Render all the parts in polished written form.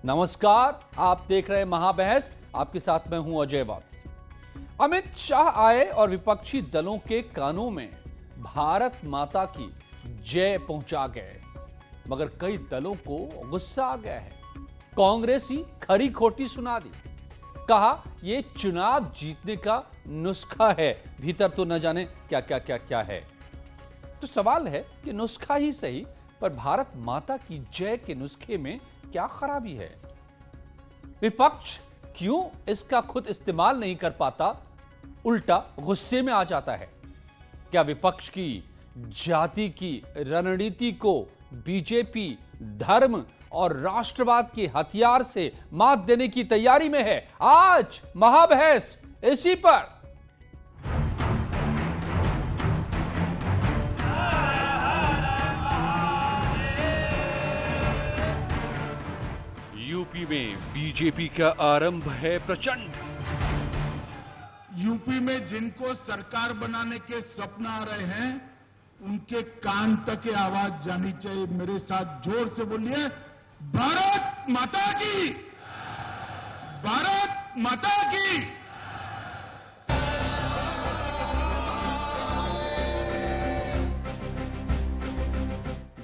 नमस्कार, आप देख रहे हैं महाबहस। आपके साथ मैं हूं अजय वत्स। अमित शाह आए और विपक्षी दलों के कानों में भारत माता की जय पहुंचा गए, मगर कई दलों को गुस्सा आ गया है। कांग्रेस ही खरी खोटी सुना दी, कहा यह चुनाव जीतने का नुस्खा है, भीतर तो न जाने क्या क्या क्या क्या है। तो सवाल है कि नुस्खा ही सही, पर भारत माता की जय के नुस्खे में क्या खराबी है? विपक्ष क्यों इसका खुद इस्तेमाल नहीं कर पाता, उल्टा गुस्से में आ जाता है? क्या विपक्ष की जाति की रणनीति को बीजेपी धर्म और राष्ट्रवाद के हथियार से मात देने की तैयारी में है? आज महाबहस इसी पर। यूपी में बीजेपी का आरंभ है प्रचंड। यूपी में जिनको सरकार बनाने के सपना आ रहे हैं, उनके कान तक ये आवाज जानी चाहिए। मेरे साथ जोर से बोलिए, भारत माता की, भारत माता की।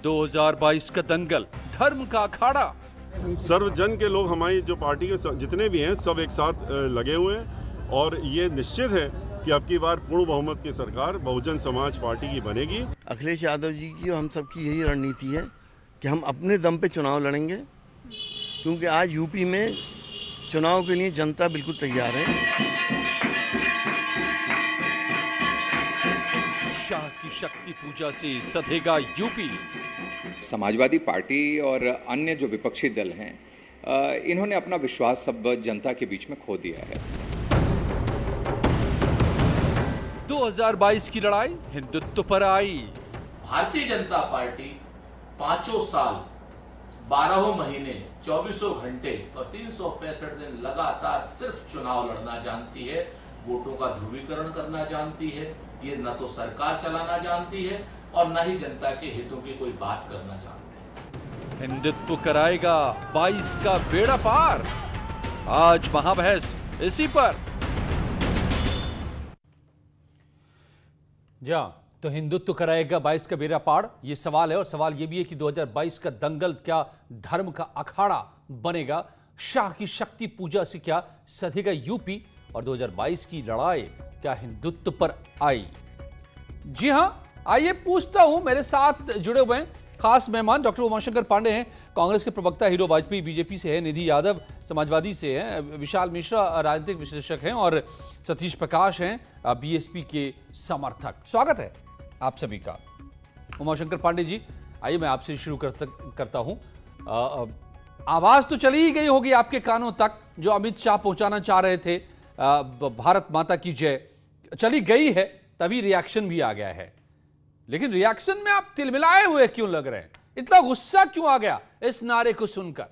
2022 का दंगल, धर्म का अखाड़ा। सर्वजन के लोग हमारी जो पार्टी के जितने भी हैं सब एक साथ लगे हुए हैं और ये निश्चित है कि अब की बार पूर्ण बहुमत की सरकार बहुजन समाज पार्टी की बनेगी। अखिलेश यादव जी की और हम सबकी यही रणनीति है कि हम अपने दम पे चुनाव लड़ेंगे, क्योंकि आज यूपी में चुनाव के लिए जनता बिल्कुल तैयार है। शाह की शक्ति पूजा से सधेगा यूपी। समाजवादी पार्टी और अन्य जो विपक्षी दल हैं, इन्होंने अपना विश्वास सब जनता के बीच में खो दिया है। 2022 की लड़ाई हिंदुत्व पर आई। भारतीय जनता पार्टी 5 साल 12 महीने 24 घंटे और 365 दिन लगातार सिर्फ चुनाव लड़ना जानती है, वोटों का ध्रुवीकरण करना जानती है। ये न तो सरकार चलाना जानती है और न ही जनता के हितों की कोई बात करना जानती है। हिंदुत्व कराएगा 22 का बेड़ा पार। आज महाबहस इसी पर। जा तो हिंदुत्व कराएगा 22 का बेड़ा पार, ये सवाल है। और सवाल ये भी है कि 2022 का दंगल क्या धर्म का अखाड़ा बनेगा? शाह की शक्ति पूजा से क्या सधेगा यूपी? और 2022 की लड़ाई क्या हिंदुत्व पर आई? जी हां, आइए पूछता हूं। मेरे साथ जुड़े हुए हैं खास मेहमान। डॉक्टर उमाशंकर पांडे हैं, कांग्रेस के प्रवक्ता। हीरो वाजपेयी बीजेपी से है। निधि यादव समाजवादी से हैं। विशाल मिश्रा राजनीतिक विश्लेषक हैं और सतीश प्रकाश हैं बीएसपी के समर्थक। स्वागत है आप सभी का। उमाशंकर पांडे जी, आइए मैं आपसे शुरू करता हूं। आवाज तो चली ही गई होगी आपके कानों तक, जो अमित शाह पहुंचाना चाह रहे थे, भारत माता की जय चली गई है, तभी रिएक्शन भी आ गया है। लेकिन रिएक्शन में आप तिलमिलाए हुए क्यों लग रहे हैं? इतना गुस्सा क्यों आ गया इस नारे को सुनकर?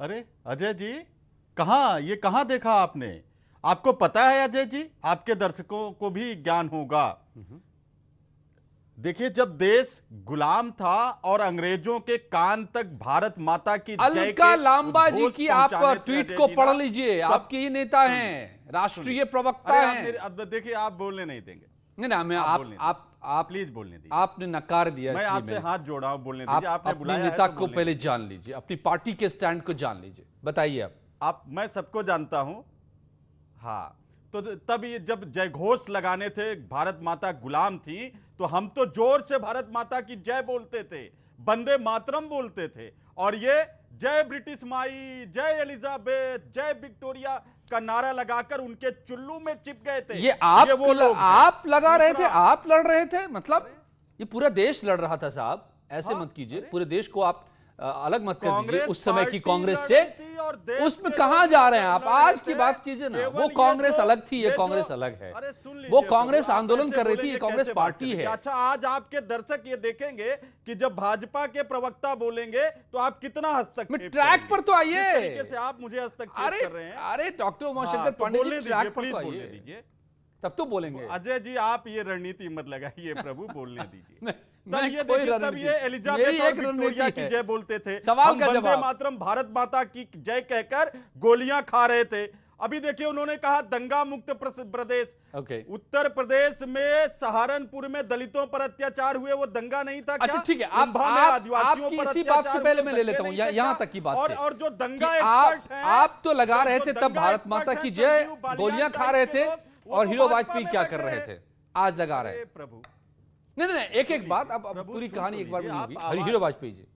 अरे अजय जी, कहां देखा आपने? आपको पता है अजय जी, आपके दर्शकों को भी ज्ञान होगा। देखिए, जब देश गुलाम था और अंग्रेजों के कान तक भारत माता की जय अलका के लांबा जी उद्घोष की आप पहुंचाने थे ट्वीट अजय को जी पढ़ ना, लीजिए। तब- आपके ही नेता हैं, राष्ट्रीय प्रवक्ता अरे हैं। अब देखिए, आप बोलने नहीं देंगे। नहीं ना, मैं आप प्लीज बोलने दीजिए। आपने नकार दिया, मैं इसलिए आपसे मैंने- हाथ जोड़ा हूं, बोलने आप दीजिए। आपने अपने बुलाया है नेता तो को बोलने पहले दीजिए। जान लीजिए, अपनी पार्टी के स्टैंड को जान लीजिए। बताइए आप। मैं सबको जानता हूं। हाँ, तो तब ये जब जय घोष लगाने थे, भारत माता गुलाम थी, तो हम तो जोर से भारत माता की जय बोलते थे, वंदे मातरम बोलते थे। और ये जय ब्रिटिश माई, जय एलिजाबेथ, जय विक्टोरिया का नारा लगाकर उनके चुल्लू में चिप गए थे। ये आप वो लोग थे। आप लगा रहे थे, दूसरा- आप लड़ रहे थे? मतलब ये पूरा देश लड़ रहा था साहब, ऐसे हाँ, मत कीजिए। अरे। पूरे देश को आप अलग मत कर दीजिए कांग्रेस उस समय की पार्टी कांग्रेस लड़ से। रही थी और देश उसमें के कहां लोग जा रहे हैं आप? लड़ रहे आज की थे। बात कीजिए ना। केवल वो ये कांग्रेस जो- अलग थी, ये जो- कांग्रेस अलग है। अरे सुन लीजिए, वो तो कांग्रेस आप आंदोलन ऐसे कर रही थी, बोलेंगे, ये कांग्रेस कैसे बात पार्टी करेंगे? है। अच्छा, आज आपके दर्शक ये देखेंगे कि जब भाजपा के प्रवक्ता बोलेंगे तो आप कितना हस्तक्षेप ट्रैक करेंगे। पर तो आइए। जिस तरीके से आप मुझे हस्तक्षेप अरे कर रहे हैं। अरे डॉक्टर हाँ, उमाशंकर तो पांडे बोलने जी, दीजिए, ट्रैक पर प्लीज तो बोलने आइए। दीजिए। तब तो बोलेंगे। अजय जी आप ये रणनीति मत लगाइए प्रभु, बोलने दीजिए। मैं तब ये कोई देखिए, तब रणनीति- ये एलिजाबेथ मेरी और एक विक्टोरिया रणनीति की है। जय बोलते थे, सवाल हम का वंदे जवाब। मातरम भारत माता की जय कहकर गोलियां खा रहे थे। अभी देखिए उन्होंने कहा दंगा मुक्त प्रदेश। ओके, उत्तर प्रदेश में सहारनपुर में दलितों पर अत्याचार हुए, वो दंगा नहीं था क्या? अच्छा ठीक है, कुंभा में आदिवासियों आपकी पर इसी बात से अत्याचार पहले हुए, मैं ले दंगे लेता हूं नहीं थे यहां क्या? तक की बात से और जो दंगा कि एक्सपर्ट हैं, आप तो लगा रहे थे जो तब दंगा भारत माता एक्सपर्ट की हैं, जय, संजीव बालियान गोलियां खा टाइप रहे के थे, लोग, वो और तो हीरो भाजपा वाजपेयी में क्या बैठे कर रहे हैं। थे आज लगा रहे अरे हैं। प्रभु, नहीं एक बात, अब प्रभु पूरी सुन कहानी तो एक बार में लीजिए, नहीं आप होगी। आवाज- हीरो वाजपेयी जी,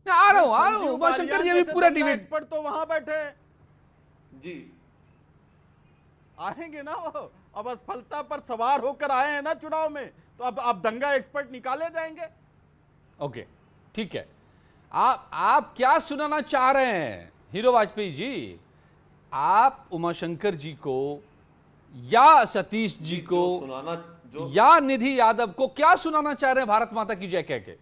मैं आ रहा हूँ संजीव उमाशंकर जी बालियान अभी जैसे पूरा दंगा डिबेट। एक्सपर्ट तो वहां बैठे हैं। जी आएंगे ना वो, अब असफलता पर सवार होकर आए हैं ना चुनाव में, तो अब दंगा एक्सपर्ट निकाले जाएंगे। ओके ठीक है, आप क्या सुनाना चाह रहे हैं हीरो वाजपेयी जी? आप उमाशंकर जी को या सतीश जी को सुनाना जो या निधि यादव को क्या सुनाना चाह रहे हैं भारत माता की जय कह के?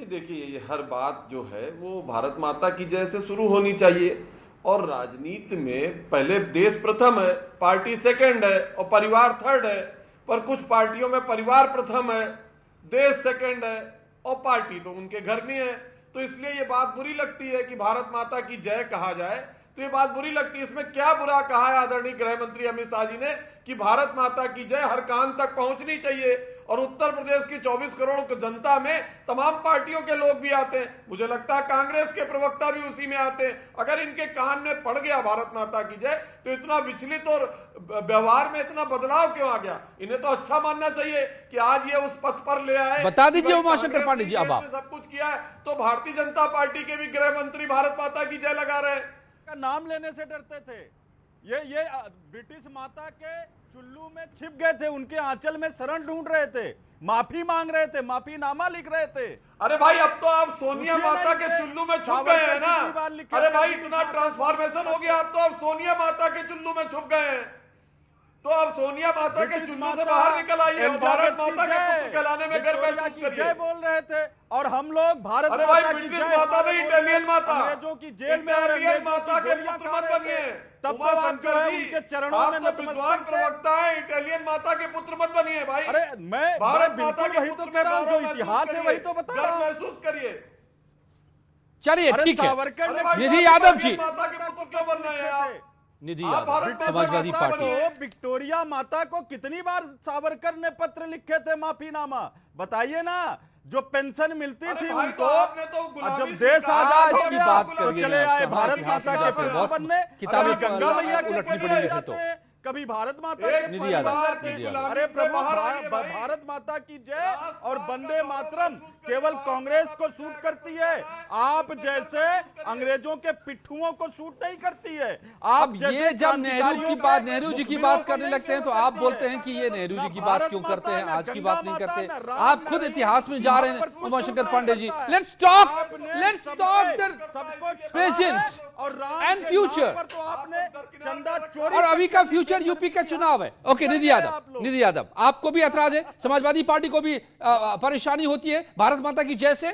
देखिए ये हर बात जो है वो भारत माता की जय से शुरू होनी चाहिए, और राजनीति में पहले देश प्रथम है, पार्टी सेकंड है और परिवार थर्ड है। पर कुछ पार्टियों में परिवार प्रथम है, देश सेकंड है और पार्टी तो उनके घर में है। तो इसलिए ये बात बुरी लगती है कि भारत माता की जय कहा जाए, तो ये बात बुरी लगती है। इसमें क्या बुरा कहा है आदरणीय गृह मंत्री अमित शाह जी ने कि भारत माता की जय हर कान तक पहुंचनी चाहिए, और उत्तर प्रदेश की 24 करोड़ जनता में तमाम पार्टियों के लोग भी आते हैं। मुझे लगता है कांग्रेस के प्रवक्ता भी उसी में आते हैं। अगर इनके कान में पड़ गया भारत माता की जय, तो इतना विचलित और व्यवहार में इतना बदलाव क्यों आ गया? इन्हें तो अच्छा मानना चाहिए कि आज ये उस पथ पर ले आए। बता दीजिए कि भाई उमाशंकर पांडे जी, अब कांग्रेस आप ने सब कुछ किया है, तो भारतीय जनता पार्टी के भी गृह मंत्री भारत माता की जय लगा रहे हैं। का नाम लेने से डरते थे। ये ब्रिटिश माता के चुल्लू में छिप गए थे, उनके आंचल में शरण ढूंढ रहे थे, माफी मांग रहे थे, माफीनामा लिख रहे थे। अरे भाई अब तो आप सोनिया पूछिए माता नहीं के थे, चुल्लू में छुप सावरकर गए हैं ना। कितनी बार लिखे अरे थे, भाई ब्रिटिश इतना माता ट्रांसफॉर्मेशन हो गया, अब तो अब सोनिया माता के चुल्लू में छुप गए हैं। तो अब सोनिया माता के ब्रिटिश चुल्लू से माता बाहर निकल आइए और भारत एलिजाबेथ माता की के जय, पुत्र कहलाने में गर्व विक्टोरिया महसूस की करिए। जय बोल रहे थे, और हम लोग भारत अरे भाई माता की ब्रिटिश जय माता नहीं, इटालियन माता, अंग्रेजों की जेल में और इटालियन अंग्रेजों माता की के गोलियां पुत्र खा मत रहे बनिए। थे। तब तो आप जो है उनके चरणों में आप तो विद्वान प्रवक्ता है, इटालियन माता के पुत्र मत बनिए भाई। अरे मैं भारत माता बिल्कुल के वही तो पुत्र कह रहा हूं, जो गौरव इतिहास है महसूस वही तो बता करिए, रहा गर्व हूं। महसूस करिए। चलिए अरे ठीक है, सावरकर ने निधि यादव जी, माता के पुत्र क्यों बनना है आप? निधि आप यादव भारत समाजवादी माता पार्टी। बनो। विक्टोरिया माता को कितनी बार सावरकर ने पत्र लिखे थे माफीनामा, बताइए ना। जो पेंशन मिलती अरे थी भाई, उनको, तो आपने तो और गुलामी जब देश स्वीकार आजाद आज हो की गया बात तो करिए चले ना, आए कहाँ भारत इतिहास माता में के जाते हैं, पुत्र बहुत बनने। किताबें कभी गंगा मैया के उलटनी पुत्र पड़ी बन वैसे तो। जाते हैं, कभी भारत माता एक के निधि पुत्र यादव, बन जाते निधि हैं। यादव। अरे से प्रभु, बाहर आइए भाई। भारत माता की जय और वंदे मातरम केवल कांग्रेस को सूट करती है, आप जैसे अंग्रेजों के पिट्ठुओं को सूट नहीं करती है। अब ये जब नेहरू की बात, नेहरू जी की बात करने लगते हैं तो आप बोलते हैं कि ये नेहरू जी की बात क्यों करते हैं, आज की बात नहीं करते। आप खुद इतिहास में जा रहे हैं Umashankar Pandey ji. Let's talk the present and future, तो आपने चंदा चोरी और अभी का फ्यूचर यूपी का चुनाव है। ओके निधि यादव, निधि यादव आपको भी ऐतराज है, समाजवादी पार्टी को भी परेशानी होती है भारत माता की जय से?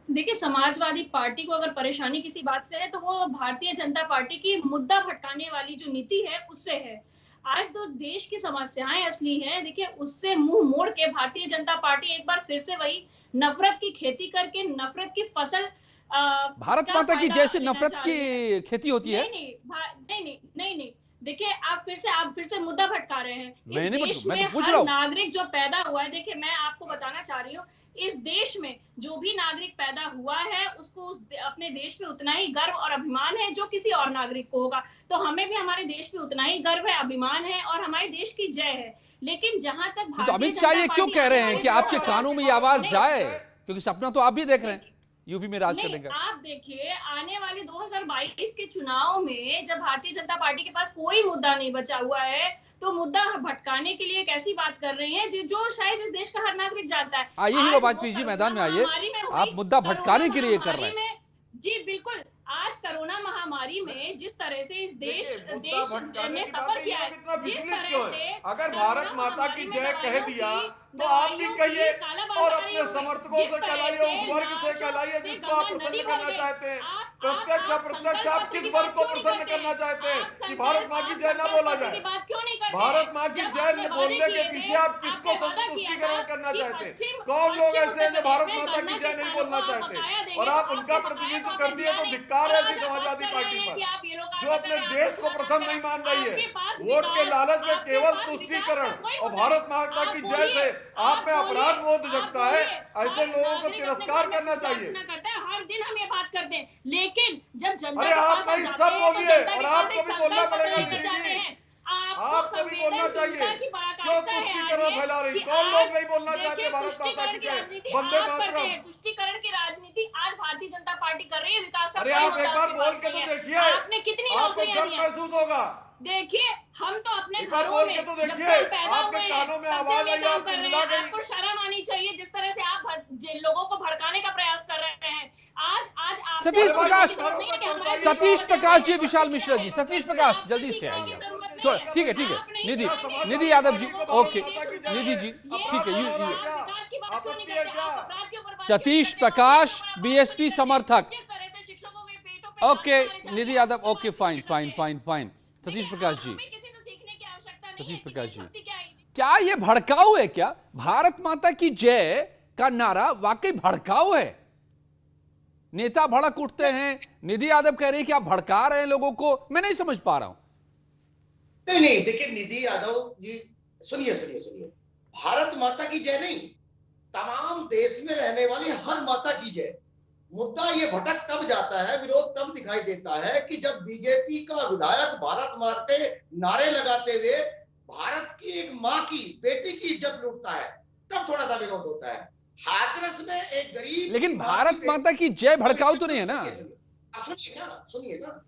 देखिए, समाजवादी पार्टी को अगर परेशानी किसी बात से है तो वो भारतीय जनता पार्टी की मुद्दा भटकाने वाली जो नीति है उससे है। आज तो देश की समस्याएं असली हैं, देखिए उससे मुंह मोड़ के भारतीय जनता पार्टी एक बार फिर से वही नफरत की खेती करके नफरत की फसल भारत माता की जय से नफरत की खेती होती है? नहीं, देखिए आप फिर से मुद्दा भटका रहे हैं। मैं नहीं देश मैं में तो पूछ हर रहा हूं। नागरिक जो पैदा हुआ है, देखिए मैं आपको बताना चाह रही हूँ, इस देश में जो भी नागरिक पैदा हुआ है उसको अपने देश पे उतना ही गर्व और अभिमान है जो किसी और नागरिक को होगा। तो हमें भी हमारे देश पे उतना ही गर्व है, अभिमान है और हमारे देश की जय है। लेकिन जहां तक तो अमित शाह ये क्यों कह रहे हैं कि आपके कानों में ये आवाज जाए, क्योंकि सपना तो आप भी देख रहे हैं यूपी में राज करने का। आप देखिए आने वाले 2022 के चुनाव में जब भारतीय जनता पार्टी के पास कोई मुद्दा नहीं बचा हुआ है तो मुद्दा भटकाने के लिए एक ऐसी बात कर रही है जो शायद इस देश का हर नागरिक जानता है। आइए हीरो वाजपेयी जी मैदान में आइए, आप मुद्दा भटकाने के लिए कर रहे हैं। जी बिल्कुल, आज कोरोना महामारी में जिस तरह से इस देश ने की सफर बात किया है, इतना जिस विचलित तरह क्यों से है? अगर भारत माता की जय कह दिया तो आप भी कहिए और अपने समर्थकों से कहलाइए, उस वर्ग से कहलाइए जिसको आप प्रसन्न करना चाहते हैं। प्रत्यक्ष अप्रत्यक्ष आप किस वर्ग को प्रसन्न करना चाहते हैं कि भारत माँ की जय ना बोला जाए? भारत माँ की जय बोलने के पीछे आप किसको संतुष्टिकरण करना चाहते हैं? कौन लोग ऐसे हैं जो भारत माता की जय नहीं बोलना चाहते और आप उनका प्रतिनिधित्व कर दिए? तो धिक्कार है ऐसी समाजवादी पार्टी पर जो अपने देश को प्रथम नहीं मान रही है। वोट के लालच में केवल तुष्टीकरण और भारत माता की जय से आप में अपराध बोध जगता है। ऐसे लोगों को तिरस्कार करना चाहिए। हर दिन हम ये बात करते हैं, लेकिन जब जनता अरे आप नहीं सब बोलिए और आपको भी बोलना पड़ेगा। आपको भी बोलना चाहिए। क्यों तुष्टीकरण फैला रही? कौन लोग नहीं बोलना चाहते भारत माता की जय? वंदे मातरम। तुष्टीकरण की राजनीति आज भारतीय जनता पार्टी कर रही है। विकास का अरे आप एक बार बोल के तो देखिए, आपने कितनी आपको नौकरियां गर्व महसूस होगा। देखिए हम तो अपने एक बार घरों बोल में के तो जब देखिए, से हम पैदा आपके हुए कानों में तब से आवाज हम ये आई, काम आपको कर रहे मिला हैं। गई। आपको शर्म आनी चाहिए जिस तरह से आप लोगों को भड़काने का प्रयास कर रहे हैं। आज आपसे सतीश बोलने प्रकाश, की जरूरत नहीं है कि हमारे सतीश लोग प्रकाश जी, हैं। विशाल मिश्रा जी, सतीश प्रकाश जल्दी से आइए आप। छोड़, ठीक है, निधि यादव जी, ओके, निधि जी, ठीक है, सतीश प्रकाश बीएसपी समर्थक, ओके, निधि यादव, ओके, फाइन, सतीश प्रकाश जी, सतीश प्रकाश जी, क्या ये भड़काऊ है? क्या भारत माता की जय का नारा वाकई भड़काऊ है? नेता भड़क उठते हैं, निधि यादव कह रही है कि आप भड़का रहे हैं लोगों को। मैं नहीं समझ पा रहा हूं। नहीं, देखिए निधि यादव जी, सुनिए, भारत माता की जय नहीं, तमाम देश में रहने वाली हर माता की जय। मुद्दा ये भटक तब जाता है, विरोध तब दिखाई देता है कि जब बीजेपी का विधायक भारत माता के नारे लगाते हुए भारत की एक माँ की, बेटी की इज्जत लूटता है, तब थोड़ा सा विरोध होता है। हाथरस में एक गरीब, लेकिन भारत माता की जय भड़काऊ तो नहीं है ना? सुनिए ना,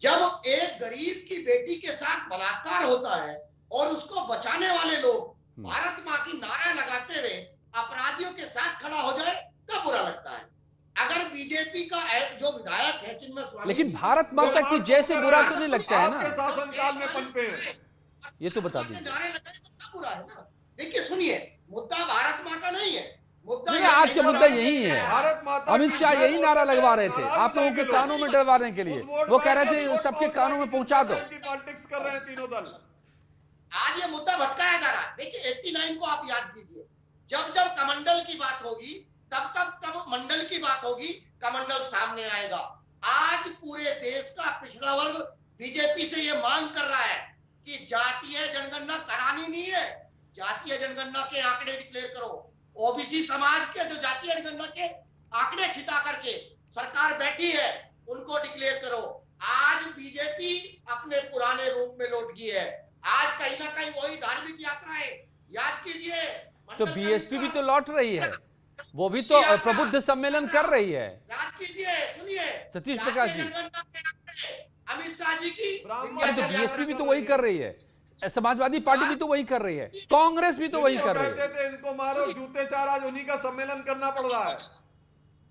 जब एक गरीब की बेटी के साथ बलात्कार होता है और उसको बचाने वाले लोग भारत माँ की नारा लगाते हुए अपराधियों के साथ खड़ा हो जाए, तब बुरा लगता है। अगर बीजेपी का जो विधायक है चिन्मय स्वामी, लेकिन भारत माता की जय से बुरा तो नहीं लगता है ना? शासनकाल में पनपे ये तो बता दीजिए। नारे लगाए तो बुरा है ना? देखिए सुनिए, मुद्दा भारत माँ का नहीं है, मुद्दा नहीं, आज का मुद्दा यही है। अमित शाह यही नारा लगवा रहे थे आप लोगों के कानों में डलवाने के लिए। वो कह रहे थे सबके कानों में पहुंचा दो। पॉलिटिक्स कर रहे हैं तीनों दल। आज ये मुद्दा भटकाया जा रहा है। देखिए 89 को आप याद कीजिए, जब कमंडल की बात होगी तब मंडल की बात होगी, कमंडल सामने आएगा। आज पूरे देश का पिछड़ा वर्ग बीजेपी से ये मांग कर रहा है कि जातीय जनगणना करानी नहीं है, जातीय जनगणना के आंकड़े डिक्लेयर करो। ओबीसी समाज के जो जातीय जनगणना के आंकड़े छिटा करके सरकार बैठी है, उनको डिक्लेयर करो। आज बीजेपी अपने पुराने रूप में लौट गई है। आज कहीं ना कहीं वही धार्मिक यात्राएं याद कीजिए। तो बीएसपी भी तो लौट रही है, वो भी तो प्रबुद्ध सम्मेलन कर रही है। याद कीजिए, सुनिए सतीश प्रकाश जी, अमित शाह जी की, तो बीएसपी भी तो वही कर रही है, समाजवादी पार्टी भी तो वही कर रही है, कांग्रेस भी तो वही कर रही है। इनको मारो जूते चार, आज उन्हीं का सम्मेलन करना पड़ रहा है।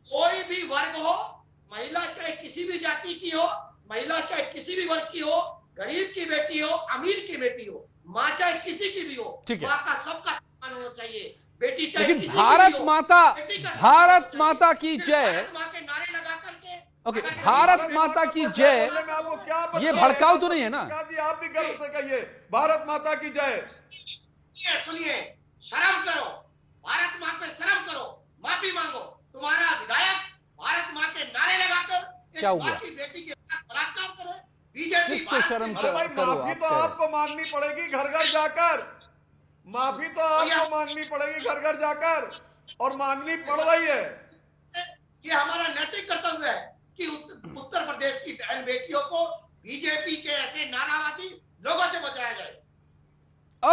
कोई भी वर्ग हो, महिला चाहे किसी भी जाति की हो, महिला चाहे किसी भी वर्ग की हो, गरीब की बेटी हो, अमीर की बेटी हो, माँ चाहे किसी की भी हो, माँ का सबका सम्मान होना चाहिए। बेटी चाहे लेकिन किसी भारत की भी हो, भारत माता की जय, माँ के नारे लगा करके, ओके, भारत माता की जय, ये भड़काऊ तो नहीं है ना? आप भी गर्व से कहिए भारत माता की जय। सुनिए, शर्म करो, भारत माँ पे शर्म करो, माफी मांगो। तुम्हारा विधायक भारत माँ के नारे लगाकर क्या हुआ? की बेटी के साथ बलात्कार करे। बीजेपी किसको शर्म करो? माफी तो आपको मांगनी पड़ेगी घर घर जाकर, माफी तो आपको मांगनी पड़ेगी घर घर जाकर, और मांगनी पड़ रही है। ये हमारा नैतिक कर्तव्य है कि उत्तर प्रदेश की बहन बेटियों को बीजेपी के ऐसे नारावादी लोगों से बचाया जाए।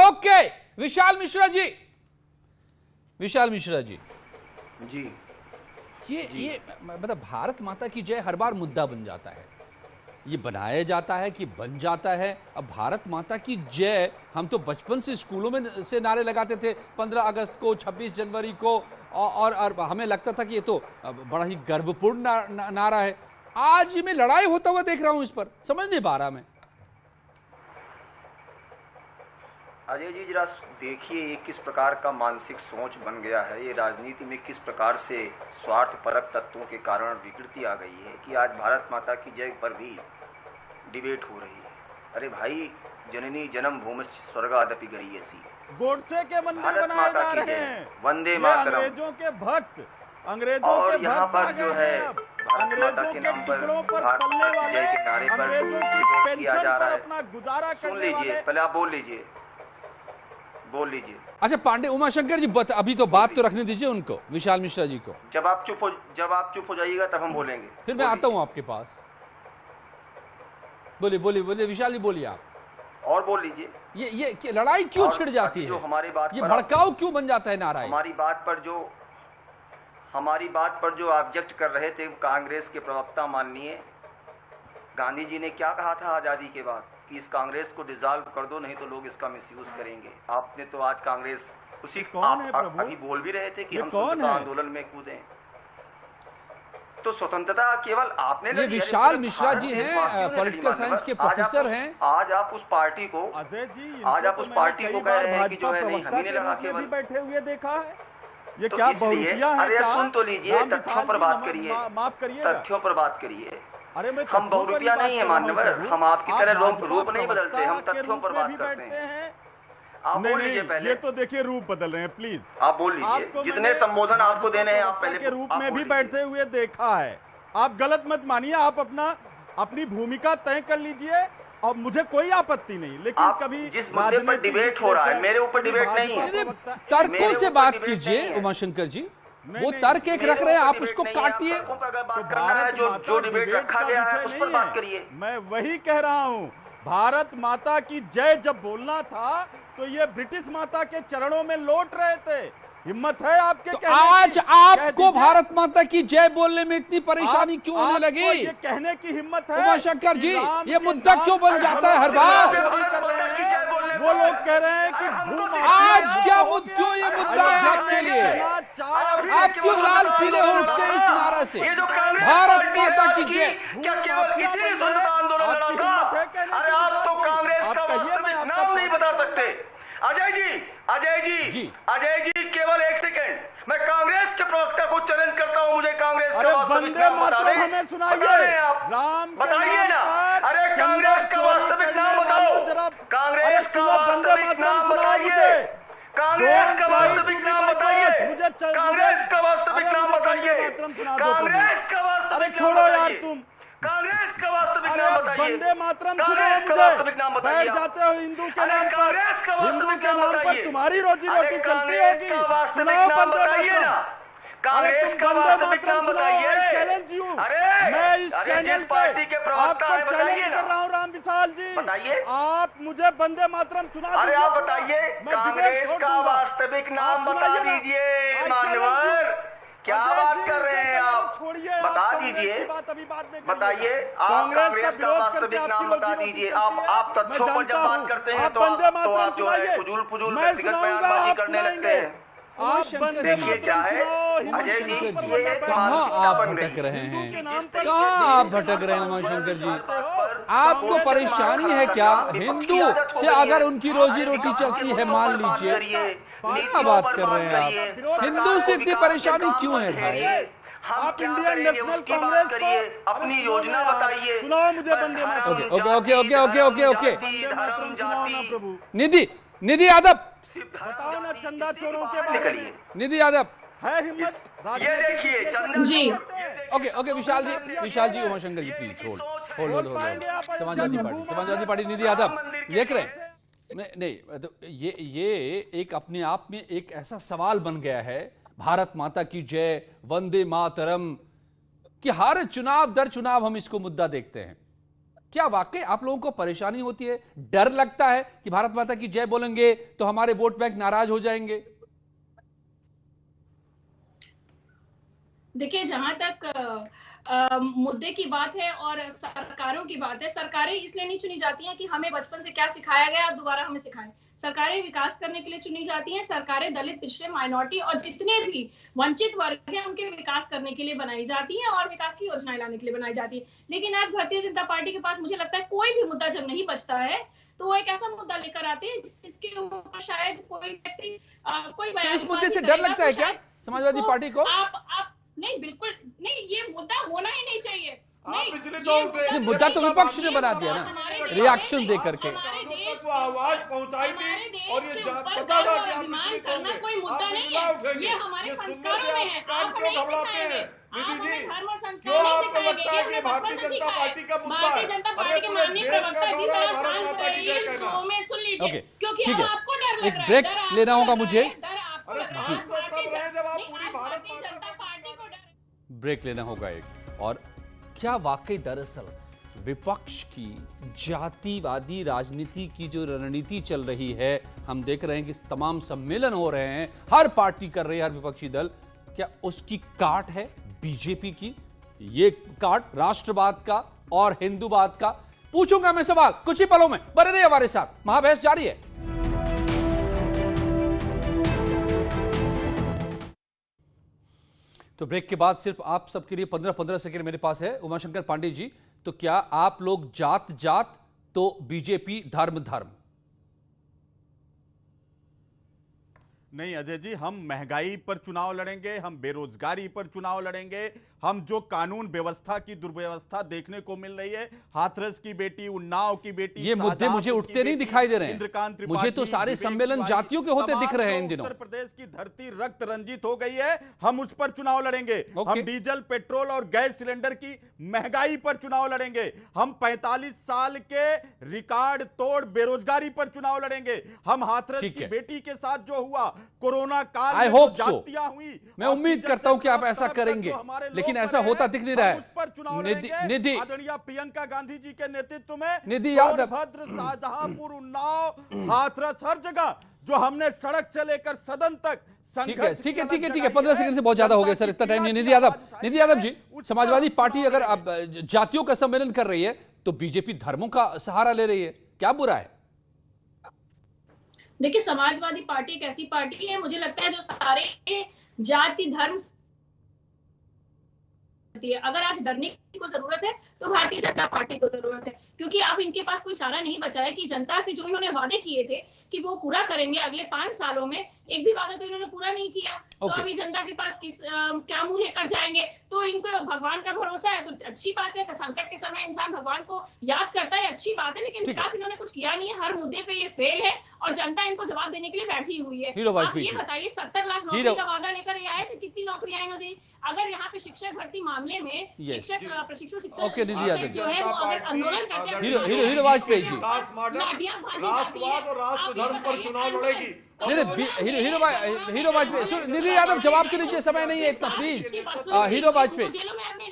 ओके, विशाल मिश्रा जी, जी, ये मतलब भारत माता की जय हर बार मुद्दा बन जाता है, ये बनाया जाता है कि बन जाता है। अब भारत माता की जय हम तो बचपन से स्कूलों में से नारे लगाते थे, 15 अगस्त को, 26 जनवरी को, और हमें लगता था कि ये तो बड़ा ही गर्वपूर्ण नारा है। आज में लड़ाई होता हुआ देख रहा हूं इस पर, समझ नहीं पा रहा मैं। अजय जी जरा देखिए ये किस प्रकार का मानसिक सोच बन गया है, ये राजनीति में किस प्रकार से स्वार्थपरक तत्वों के कारण विकृति आ गई है कि आज भारत माता की जय पर भी डिबेट हो रही है। अरे भाई, जननी जन्म भूमिश्च स्वर्गादपि गरीयसी, गोडसे के मंदिर बनाए जा रहे हैं, वंदे मातरम, अंग्रेजों के भक्त, अंग्रेजों और के यहाँ भक्त पर आ जो गए है हैं। भारत अंग्रेजों माता के के नाम पर टुकड़ों पर भारत पलने माता की वाले, जय के नारे पर अंग्रेजों की डिबेट किया पेंशन जा पर रहा है। अपना गुजारा सुन करने लीजिए, वाले। पहले आप बोल लीजिए, बोल लीजिए। अच्छा पांडे उमाशंकर जी अभी तो बात तो रखने दीजिए उनको, विशाल मिश्रा जी को। जब आप चुप हो जाइएगा तब हम बोलेंगे। फिर मैं आता हूं आपके पास। बोलिए बोलिए बोलिए विशाल जी, बोलिए आप और बोल लीजिए। ये लड़ाई क्यों छिड़ जाती है, हमारी बात ये भड़काऊ क्यों बन जाता है नारा? हमारी बात पर जो ऑब्जेक्ट कर रहे थे कांग्रेस के प्रवक्ता माननीय गांधी जी ने क्या कहा था आजादी के बाद कि इस कांग्रेस को डिसॉल्व कर दो, नहीं तो लोग इसका मिसयूज करेंगे। आपने तो आज कांग्रेस उसी कौन है प्रभु? अभी बोल भी रहे थे कि हम कौन स्वतंत्रता है? आंदोलन में कूदें, तो स्वतंत्रता केवल आपने ये विशाल मिश्रा जी हैं, पॉलिटिकल साइंस के प्रोफेसर हैं। आज आप उस पार्टी को अजय जी, आज आप उस पार्टी को कह रहे हैं कि जो है नहीं हमी ने लगा के केवल भी बैठे हुए देखा है। ये तो क्या इसलिए बहुरूपिया है? अरे क्या? सुन तो लीजिए, राम तथ्यों विशाल पर जी, बात करिए, माफ करिएगा। तथ्यों पर बात करिए। अरे मैं हम बहुरूपिया नहीं है मान्यवर, हम आपकी तरह रूप नहीं बदलते, हम तथ्यों पर बात करते हैं। आप बोल लीजिए पहले। ये तो देखिए रूप बदल रहे हैं, प्लीज आप बोल लीजिए। जितने संबोधन आपको देने हैं आप पहले के रूप में भी बैठते हुए देखा है। आप गलत मत मानिए, आप अपनी भूमिका तय कर लीजिए और मुझे कोई आपत्ति नहीं, लेकिन कभी जिस मुद्दे पर डिबेट हो रहा है, मेरे ऊपर डिबेट नहीं है। तर्कों से बात कीजिए उमाशंकर जी, वो तर्क एक रख रहे हैं, आप उसको काटिए। तो जो डिबेट रखा गया है उस पर बात करिए। मैं वही कह रहा हूँ, भारत माता की जय जब बोलना था तो ये ब्रिटिश माता के चरणों में लौट रहे थे। हिम्मत है आपके तो कहने आज की? आपको भारत माता की जय बोलने में इतनी परेशानी क्यों होने लगी? ये कहने की हिम्मत है उमाशंकर जी, ये मुद्दा क्यों बन जाता है हर बार? वो लोग कह रहे हैं कि आज क्या क्यों ये मुद्दा है आपके लिए? आप क्यों लाल पीले हो उठते हैं इस नारा से, भारत माता की जय? क्या केवल इसीलिए स्वतंत्रता आंदोलन लड़ा था? अरे आप तो कांग्रेस का वास्तविक नाम नहीं बता सकते। अजय जी केवल एक सेकंड, मैं कांग्रेस के प्रवक्ता को चैलेंज करता हूं, मुझे कांग्रेस का वास्तविक नाम बता दें। हमें सुनाइए, राम बताइए ना। अरे कांग्रेस का वास्तविक नाम बताओ, कांग्रेस का वास्तविक नाम बताइए, कांग्रेस का वास्तविक नाम बताइए, कांग्रेस का वास्तविक नाम बताइए, कांग्रेस का वास्तविक छोड़ो यार तुम, कांग्रेस का वास्तविक नाम बताइए, वंदे मातरम सुनाओ मुझे। बैठ जाते हो हिंदू के नाम पर, हिंदू के नाम पर तुम्हारी रोजी रोटी चलती होगी। सुनाओ वंदे मातरम। कांग्रेस का वास्तविक नाम बताइए। चैलेंज यू, अरे मैं इस चैनल पार्टी के प्रवक्ता है, आपको चैलेंज बताइए कर रहा हूँ राम विशाल जी, बताइए। आप मुझे वंदे मातरम सुना दीजिए। अरे आप बताइए, कांग्रेस का वास्तविक नाम बता दीजिए मान्यवर। क्या बात कर रहे हैं आप? बता दीजिए, बताइए आप कांग्रेस का वास्तविक नाम बता दीजिए। आप तथ्यों पर जब बात करते हैं तो आप जो है फुजूल व्यक्तिगत बयानबाजी करने लगते हैं। देखिए क्या है अजय जी, ये कहाँ आप भटक रहे हैं, कहाँ आप भटक रहे हैं उमाशंकर जी? आपको परेशानी है क्या? हिंदू से अगर उनकी रोजी रोटी चलती है मान लीजिए, क्या बात कर रहे हैं आप? हिंदू से इतनी परेशानी क्यों है भाई? आप इंडियन नेशनल कांग्रेस करिए, अपनी योजना बताइए। सुनाओ मुझे वंदे मातरम। ओके प्रभु निधि यादव बताओ ना चंदा चोरों के बारे में। निधि यादव है हिम्मत? ये देखिए जी। Okay Vishal ji Umashankar ji please hold. Samajwadi party Nidhi Yadav देख रहे हैं? नहीं तो ये एक अपने आप में एक ऐसा सवाल बन गया है, भारत माता की जय, वंदे मातरम, कि हर चुनाव दर चुनाव हम इसको मुद्दा देखते हैं। क्या वाकई आप लोगों को परेशानी होती है, डर लगता है कि भारत माता की जय बोलेंगे तो हमारे वोट बैंक नाराज हो जाएंगे? देखिए, जहां तक मुद्दे की बात है और सरकारों की बात है। सरकारें इसलिए नहीं चुनी जाती हैं कि हमें बचपन से क्या सिखाया गया अब दोबारा हमें सिखाएं। सरकारें विकास करने के लिए चुनी जाती हैं। सरकारें दलित, पिछड़े, माइनॉरिटी और जितने भी वंचित वर्ग हैं उनके विकास करने के लिए बनाई जाती हैं और विकास की योजनाएं लाने के लिए बनाई जाती है। लेकिन आज भारतीय जनता पार्टी के पास मुझे लगता है कोई भी मुद्दा जब नहीं बचता है तो वो एक ऐसा मुद्दा लेकर आते हैं जिसके ऊपर शायद कोई व्यक्ति कोई तो इस मुद्दे से डर लगता है क्या समाजवादी पार्टी को? आप नहीं, बिल्कुल नहीं, ये मुद्दा होना ही नहीं चाहिए। पिछले मुद्दा तो विपक्ष ने बना दिया ना, रिएक्शन दे करके। आवाज पहुंचाई थी और ये पता था कि आप पिछले करना कोई मुद्दा नहीं है, ये हमारे संस्कारों में है। आप क्यों घबराते हैं निधि जी? क्यों आपको लगता है कि भारतीय जनता पार्टी का मुद्दा है? अरे पूरे देश का दौरा है भारत माता की जय कहना। ओके, ठीक है, एक ब्रेक लेना होगा मुझे। ब्रेक लेना होगा एक। और क्या वाकई दरअसल विपक्ष की जातिवादी राजनीति की जो रणनीति चल रही है, हम देख रहे हैं कि तमाम सम्मेलन हो रहे हैं, हर पार्टी कर रही है, हर विपक्षी दल, क्या उसकी काट है बीजेपी की? ये काट राष्ट्रवाद का और हिंदूवाद का? पूछूंगा मैं सवाल कुछ ही पलों में, बने रहिए हमारे साथ, महाबहस जारी है। तो ब्रेक के बाद सिर्फ आप सबके लिए 15-15 सेकंड मेरे पास है। उमाशंकर पांडे जी, तो क्या आप लोग जात जात तो बीजेपी धर्म धर्म? नहीं अजय जी, हम महंगाई पर चुनाव लड़ेंगे, हम बेरोजगारी पर चुनाव लड़ेंगे, हम जो कानून व्यवस्था की दुर्व्यवस्था देखने को मिल रही है, हाथरस की बेटी, उन्नाव की बेटी, ये मुद्दे मुझे उठते नहीं दिखाई दे रहे हैं। मुझे तो सारे सम्मेलन जातियों के होते दिख रहे हैं इन दिनों। उत्तर प्रदेश की धरती रक्त रंजित हो गई है, हम उस पर चुनाव लड़ेंगे। हम डीजल, पेट्रोल और गैस सिलेंडर की महंगाई पर चुनाव लड़ेंगे। हम 45 साल के रिकॉर्ड तोड़ बेरोजगारी पर चुनाव लड़ेंगे। हम हाथरस की बेटी के साथ जो हुआ कोरोना काल में जो जातियां हुई, मैं उम्मीद करता हूं कि आप ऐसा करेंगे, लेकिन ऐसा होता दिख नहीं रहा है। निधि आदरणीय प्रियंका गांधी जी के नेतृत्व में निधि यादव, भद्र, शाहजहांपुर, उन्नाव, हाथरस, हर जगह जो हमने सड़क से लेकर सदन तक ठीक है 15 सेकंड से बहुत ज्यादा हो गया सर, इतना टाइम नहीं। निधि यादव जी, समाजवादी पार्टी अगर अब जातियों का सम्मेलन कर रही है तो बीजेपी धर्मों का सहारा ले रही है, क्या बुरा है? देखिए, समाजवादी पार्टी एक ऐसी पार्टी है, मुझे लगता है जो सारे जाति धर्म, अगर आज डरने को जरूरत है तो भारतीय जनता पार्टी को जरूरत है, क्योंकि अब इनके पास कोई चारा नहीं बचा है कि जनता से जो इन्होंने वादे किए थे कि वो पूरा करेंगे अगले 5 सालों में, एक भी वादा तो इन्होंने पूरा नहीं किया। तो अभी जनता के पास क्या मुंह लेकर जाएंगे? तो इनको भगवान का भरोसा है तो अच्छी बात है, संकट के समय इंसान भगवान को याद करता है, अच्छी बात है, लेकिन विकास इन्होंने कुछ किया नहीं है। हर मुद्दे पे ये फेल है और जनता इनको जवाब देने के लिए बैठी हुई है। आप ये बताइए, 70 लाख नौकरी का वादा लेकर ये आए थे, कितनी नौकरियां इन्होंने? अगर यहाँ पे शिक्षक भर्ती मामले में शिक्षक प्रशिक्षु शिक्षक जो है वो अगर आंदोलन करते हैं, हीरो वाजपेयी जी राष्ट्रवाद और राष्ट्र धर्म पर चुनाव लड़ेगी। हीरो वाजपेयी, निधि यादव जवाब तो लीजिए, समय नहीं है इतना प्लीज। हीरो वाजपेयी,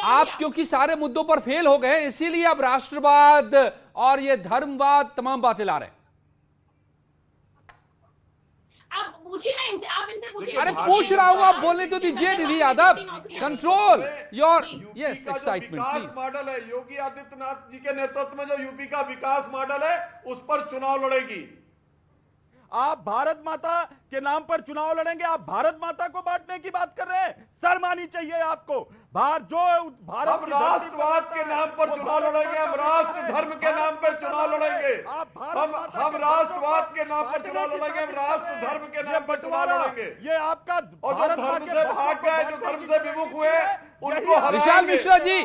आप क्योंकि सारे मुद्दों पर फेल हो गए इसीलिए आप राष्ट्रवाद और ये धर्मवाद तमाम बातें ला रहे हैं। आप पूछिए ना इनसे, आप इनसे पूछिए। अरे पूछ रहा हूँ, आप बोलने तो दीजिए। Nidhi Yadav, control your yes excitement please. Model है योगी आदित्यनाथ जी के नेतृत्व में, जो यूपी का विकास मॉडल है उस पर चुनाव लड़ेगी। आप भारत माता के नाम पर चुनाव लड़ेंगे, आप भारत माता को बांटने की बात कर रहे हैं? शर्म आनी चाहिए आपको। भारत राष्ट्रवाद के नाम पर चुनाव लड़ेंगे, हम राष्ट्र धर्म के नाम पर चुनाव लड़ेंगे। हम राष्ट्रवाद के नाम पर चुनाव लड़ेंगे, हम राष्ट्र धर्म के नाम पर चुनाव लड़ेंगे। ये आपका और जो धर्म से भाग गए, जो धर्म से विमुख हुए, उनको विशाल मिश्रा जी,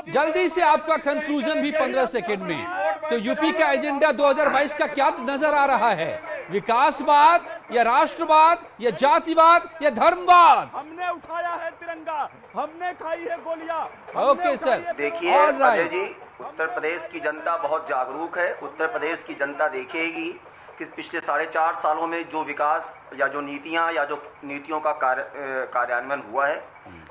जल्दी से आपका कंक्लूजन भी 15 सेकंड में। तो यूपी का एजेंडा 2022 का क्या नजर आ रहा है? विकासवाद या राष्ट्रवाद या जातिवाद या धर्मवाद? हमने उठाया है तिरंगा, हमने खाई है गोलियां। ओके सर, देखिए अजय जी, उत्तर प्रदेश की जनता बहुत जागरूक है। उत्तर प्रदेश की जनता देखेगी कि पिछले 4.5 सालों में जो विकास या जो नीतियां या जो नीतियों का कार्यान्वयन हुआ है,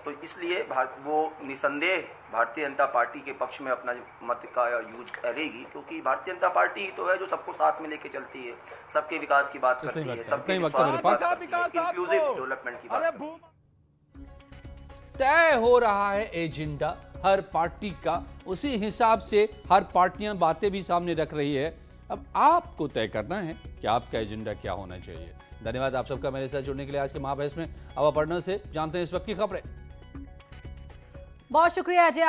तो इसलिए वो निसंदेह भारतीय जनता पार्टी के पक्ष में अपना मत का यूज करेगी, क्योंकि भारतीय जनता पार्टी तो है जो सबको साथ में लेके चलती है, सबके विकास की बात करती है, सबके इंक्लूसिव डेवलपमेंट की बात करती है। तय हो रहा है एजेंडा हर पार्टी का, उसी हिसाब से हर पार्टियां बातें भी सामने रख रही है। अब आपको तय करना है कि आपका एजेंडा क्या होना चाहिए। धन्यवाद आप सबका मेरे साथ जुड़ने के लिए। आज के महाबहस में अब अपर्णा से जानते हैं इस वक्त की खबरें। बहुत शुक्रिया अजय।